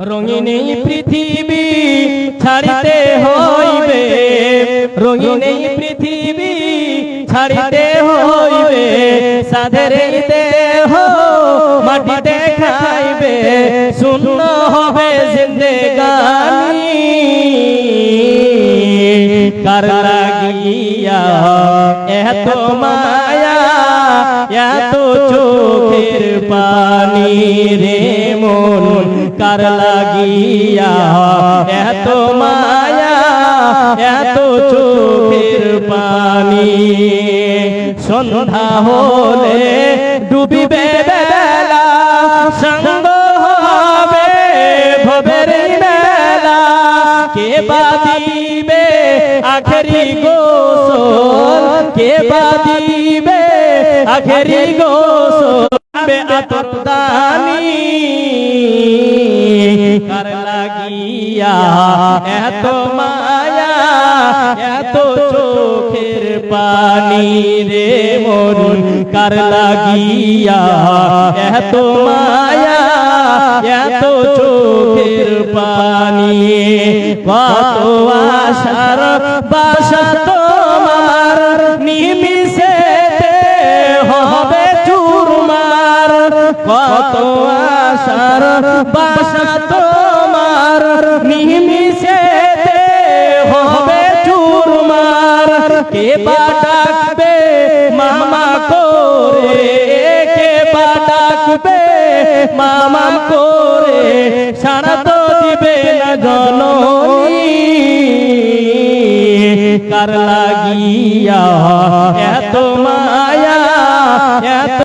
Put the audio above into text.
রঙিন এই পৃথিবী ছাড়িতে হইবে, রঙিন এই পৃথিবী ছাড়িতে হইবে, সাধের দেহ মাটিতে খাইবে, শূন্য হবে জিন্দেগানি। কার লাগিয়া এত মায়া এত চোখের পানি রে মন, কার লাগিয়া এত মায়া এত চোখের পানি। সন্ধ্যা হলে ডুবিবে বেলা, সঙ্গ হবে ভবের মেলা, কে বাদিবে আখেরি গোসল, কে বাদিবে আখেরি গোসল, আতরদানি। কার লাগিয়া এত মায়া এত চোখের পানি রে মন, কার লাগিয়া এত মায়া এত চোখের পানি। কত আশার বাসা তোমার নিমিষেতে হবে চুরমার, কত আশার বাসা তোমার নিমিষেতে হবে চুরমার, কে বা ডাকবে মামা করে, কে বা ডাকবে মামা করে, সারা তো দিবে না জননী। কার লাগিয়া এত মায়া এত